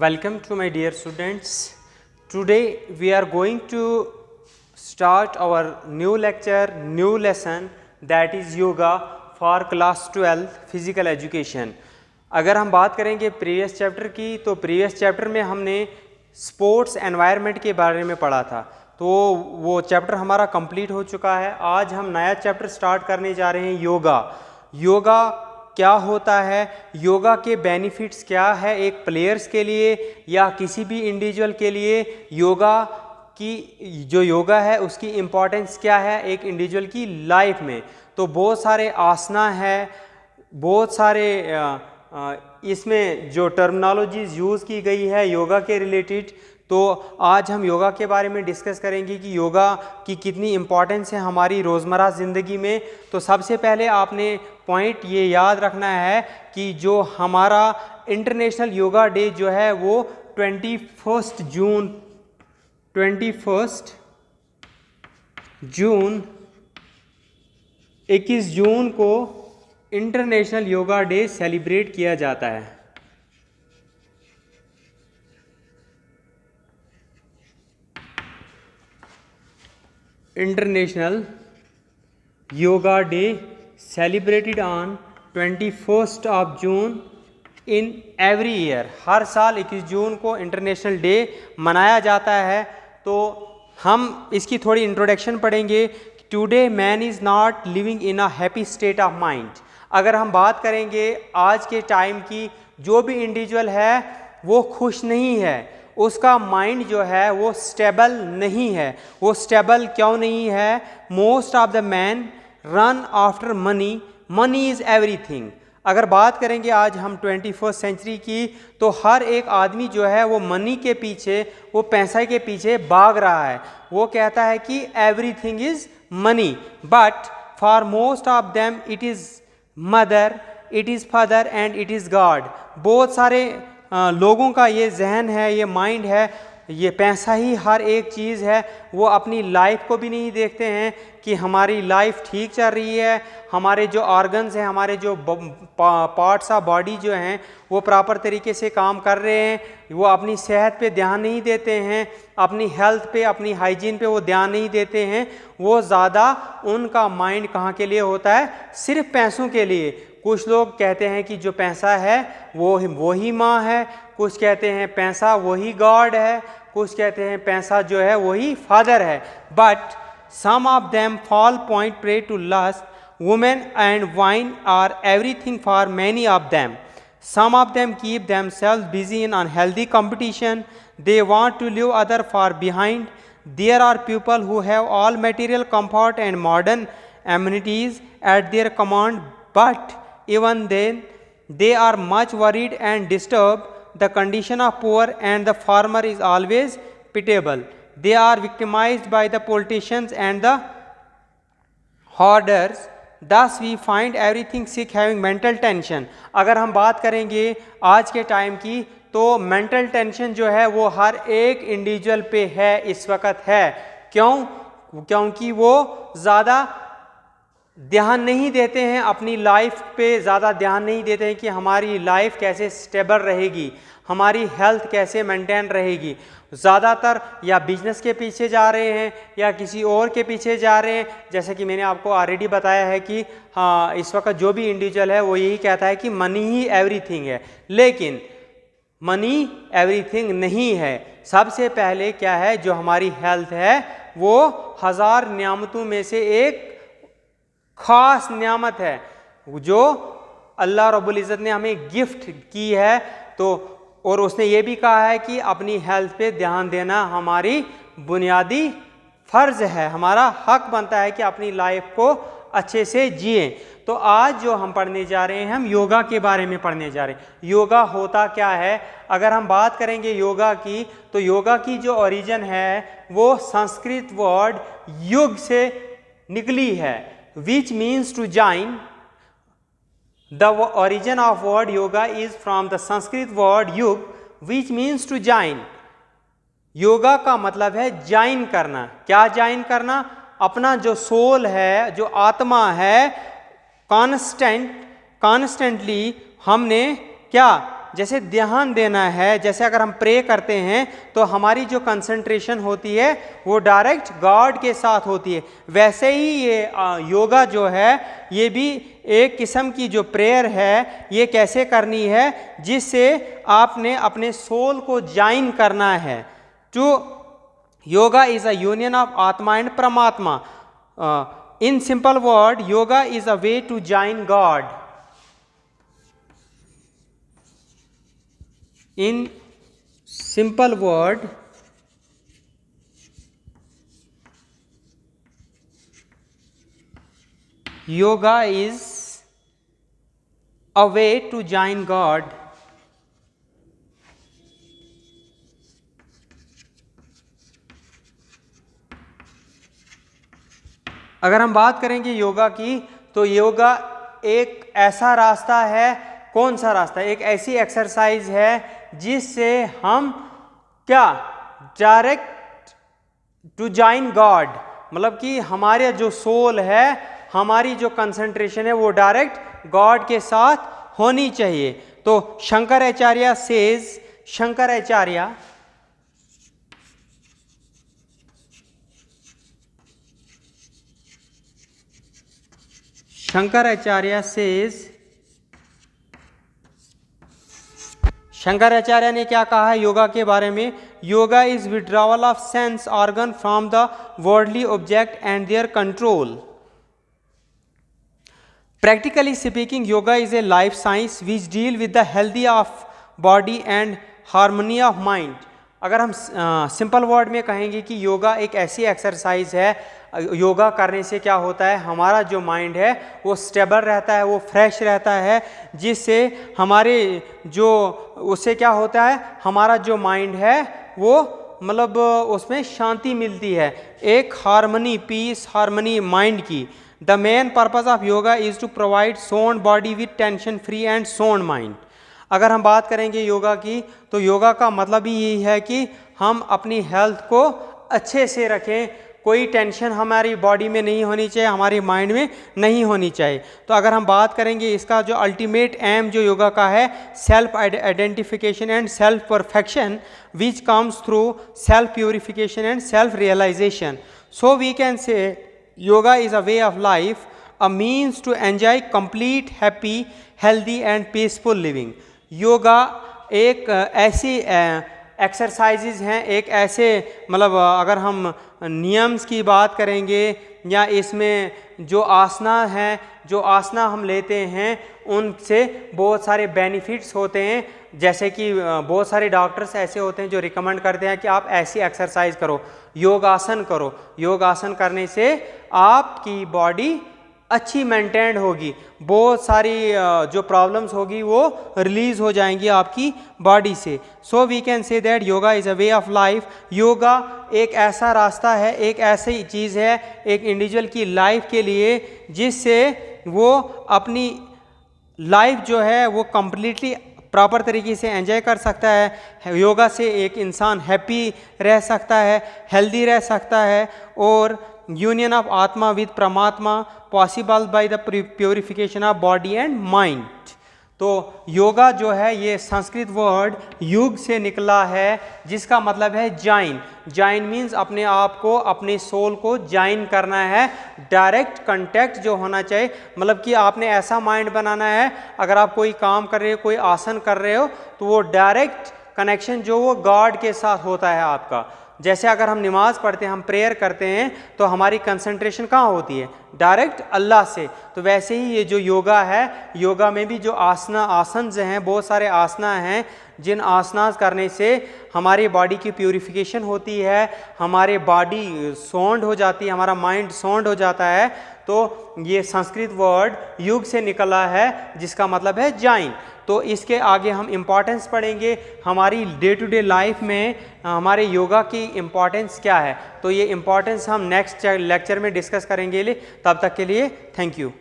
Welcome to my dear students. Today we are going to start our new lecture, new lesson, that is yoga for class 12 physical education. अगर हम बात करेंगे previous chapter की, तो previous chapter में हमने sports environment के बारे में पढ़ा था, तो वो चैप्टर हमारा कंप्लीट हो चुका है। आज हम नया चैप्टर स्टार्ट करने जा रहे हैं, योगा। योगा क्या होता है, योगा के बेनिफिट्स क्या है एक प्लेयर्स के लिए या किसी भी इंडिविजुअल के लिए, योगा की जो योगा है उसकी इम्पोर्टेंस क्या है एक इंडिविजुअल की लाइफ में। तो बहुत सारे आसना है, बहुत सारे इसमें जो टर्मिनोलॉजीज यूज़ की गई है योगा के रिलेटेड, तो आज हम योगा के बारे में डिस्कस करेंगे कि योगा की कितनी इम्पोर्टेंस है हमारी रोज़मर्रा ज़िंदगी में। तो सबसे पहले आपने पॉइंट ये याद रखना है कि जो हमारा इंटरनेशनल योगा डे जो है वो 21 जून 21 जून को इंटरनेशनल योगा डे सेलिब्रेट किया जाता है। International yoga day celebrated on 21 of June in every year. हर साल 21 जून को इंटरनेशनल डे मनाया जाता है। तो हम इसकी थोड़ी इंट्रोडक्शन पढ़ेंगे। Today man is not living in a happy state of mind. अगर हम बात करेंगे आज के टाइम की, जो भी इंडिविजुअल है वो खुश नहीं है, उसका माइंड जो है वो स्टेबल नहीं है। वो स्टेबल क्यों नहीं है? Most of the man run after money, money is everything. अगर बात करेंगे आज हम 21st सेंचुरी की, तो हर एक आदमी जो है वो मनी के पीछे, वो पैसा के पीछे भाग रहा है। वो कहता है कि everything is money, but for most of them it is mother, it is father and it is God. बहुत सारे लोगों का ये जहन है, ये माइंड है, ये पैसा ही हर एक चीज़ है। वो अपनी लाइफ को भी नहीं देखते हैं कि हमारी लाइफ ठीक चल रही है, हमारे जो ऑर्गन्स हैं, हमारे जो पार्ट्स ऑफ बॉडी जो हैं वो प्रॉपर तरीके से काम कर रहे हैं। वो अपनी सेहत पे ध्यान नहीं देते हैं, अपनी हेल्थ पे, अपनी हाइजीन पे वो ध्यान नहीं देते हैं। वो ज़्यादा उनका माइंड कहाँ के लिए होता है? सिर्फ पैसों के लिए। कुछ लोग कहते हैं कि जो पैसा है वो ही माँ है, कुछ कहते हैं पैसा वही गॉड है, कुछ कहते हैं पैसा जो है वही फादर है। But some of them fall point prey to lust, women and wine are everything for many of them. Some of them keep themselves busy in unhealthy competition. They want to leave other far behind. There are people who have all material comfort and modern amenities at their command, but even then they are much worried and disturbed. The condition of poor and the farmer is always pitiable. They are victimized by the politicians and the hoarders. Thus we find everything sick having mental tension. अगर हम बात करेंगे आज के time की, तो mental tension जो है वो हर एक इंडिविजुअल पे है, इस वक्त है। क्यों? क्योंकि वो ज़्यादा ध्यान नहीं देते हैं अपनी लाइफ पे, ज़्यादा ध्यान नहीं देते हैं कि हमारी लाइफ कैसे स्टेबल रहेगी, हमारी हेल्थ कैसे मेंटेन रहेगी। ज़्यादातर या बिजनेस के पीछे जा रहे हैं या किसी और के पीछे जा रहे हैं। जैसे कि मैंने आपको ऑलरेडी बताया है कि हाँ, इस वक्त जो भी इंडिविजुअल है वो यही कहता है कि मनी ही एवरीथिंग है, लेकिन मनी एवरीथिंग नहीं है। सबसे पहले क्या है, जो हमारी हेल्थ है वो 1000 नियामतों में से एक खास नियामत है जो अल्लाह रब्बुल इज़्ज़त ने हमें गिफ्ट की है। तो और उसने ये भी कहा है कि अपनी हेल्थ पे ध्यान देना हमारी बुनियादी फ़र्ज़ है, हमारा हक बनता है कि अपनी लाइफ को अच्छे से जिए। तो आज जो हम पढ़ने जा रहे हैं, हम योगा के बारे में पढ़ने जा रहे हैं। योगा होता क्या है? अगर हम बात करेंगे योगा की, तो योगा की जो ओरिजिन है वो संस्कृत वर्ड युग से निकली है, which means to join. The origin of word yoga is from the Sanskrit word yug, which means to join. Yoga का मतलब है ज्वाइन करना। क्या ज्वाइन करना? अपना जो सोल है, जो आत्मा है, कॉन्स्टेंटली हमने क्या जैसे ध्यान देना है, जैसे अगर हम प्रे करते हैं तो हमारी जो कंसंट्रेशन होती है वो डायरेक्ट गॉड के साथ होती है, वैसे ही ये योगा जो है ये भी एक किस्म की जो प्रेयर है ये कैसे करनी है, जिससे आपने अपने सोल को ज्वाइन करना है। To yoga is a union of atma and paramatma. In simple word, yoga is a way to join God. In simple word, yoga is a way to join God. अगर हम बात करेंगे योगा की, तो योगा एक ऐसा रास्ता है, कौन सा रास्ता? एक ऐसी एक्सरसाइज है जिससे हम क्या डायरेक्ट टू जॉइन गॉड, मतलब कि हमारे जो सोल है, हमारी जो कंसंट्रेशन है वो डायरेक्ट गॉड के साथ होनी चाहिए। तो शंकराचार्य सेज, शंकराचार्य सेज, शंकराचार्य ने क्या कहा है योगा के बारे में? Yoga is withdrawal of sense organ from the worldly object and their control. Practically speaking, yoga is a life science which deal with the healthy of body and harmony of mind. अगर हम simple word में कहेंगे कि योगा एक ऐसी exercise है, योगा करने से क्या होता है, हमारा जो माइंड है वो स्टेबल रहता है, वो फ्रेश रहता है, जिससे हमारे जो उससे क्या होता है, हमारा जो माइंड है वो मतलब उसमें शांति मिलती है, एक हार्मनी, पीस हार्मनी माइंड की। The main purpose of yoga is to provide sound body with tension free and sound mind. अगर हम बात करेंगे योगा की, तो योगा का मतलब ही यही है कि हम अपनी हेल्थ को अच्छे से रखें, कोई टेंशन हमारी बॉडी में नहीं होनी चाहिए, हमारी माइंड में नहीं होनी चाहिए। तो अगर हम बात करेंगे इसका जो अल्टीमेट एम जो योगा का है, self identification and self perfection which comes through self purification and self realisation. So we can say yoga is a way of life, a means to enjoy complete happy healthy and peaceful living. Yoga एक ऐसी exercises हैं, एक ऐसे मतलब अगर हम नियम्स की बात करेंगे या इसमें जो आसना हैं, जो आसना हम लेते हैं उनसे बहुत सारे बेनिफिट्स होते हैं। जैसे कि बहुत सारे डॉक्टर्स ऐसे होते हैं जो रिकमेंड करते हैं कि आप ऐसी एक्सरसाइज करो, योगासन करो, योगासन करने से आपकी बॉडी अच्छी मेंटेन्ड होगी, बहुत सारी जो प्रॉब्लम्स होगी वो रिलीज हो जाएंगी आपकी बॉडी से। So we can say that yoga is a way of life. Yoga एक ऐसा रास्ता है, एक ऐसी चीज़ है एक इंडिविजुअल की लाइफ के लिए, जिससे वो अपनी लाइफ जो है वो कम्प्लीटली प्रॉपर तरीके से एंजॉय कर सकता है। योगा से एक इंसान हैप्पी रह सकता है, हेल्दी रह सकता है, और यूनियन ऑफ आत्मा विद परमात्मा possible by the purification of body and mind. तो योगा जो है ये संस्कृत वर्ड युग से निकला है, जिसका मतलब है ज्वाइन। ज्वाइन मीन्स अपने आप को, अपने सोल को ज्वाइन करना है, डायरेक्ट कांटेक्ट जो होना चाहिए, मतलब कि आपने ऐसा माइंड बनाना है, अगर आप कोई काम कर रहे हो, कोई आसन कर रहे हो, तो वो डायरेक्ट कनेक्शन जो वो गॉड के साथ होता है आपका। जैसे अगर हम नमाज़ पढ़ते हैं, हम प्रेयर करते हैं, तो हमारी कंसंट्रेशन कहाँ होती है? डायरेक्ट अल्लाह से। तो वैसे ही ये जो योगा है, योगा में भी जो आसन हैं, बहुत सारे आसना हैं, जिन आसना करने से हमारी बॉडी की प्यूरिफिकेशन होती है, हमारे बॉडी साउंड हो जाती है, हमारा माइंड साउंड हो जाता है। तो ये संस्कृत वर्ड युग से निकला है, जिसका मतलब है ज्वाइन। तो इसके आगे हम इम्पॉर्टेंस पढ़ेंगे, हमारी डे टू डे लाइफ में हमारे योगा की इम्पॉर्टेंस क्या है। तो ये इम्पॉर्टेंस हम नेक्स्ट लेक्चर में डिस्कस करेंगे। तब तक के लिए थैंक यू।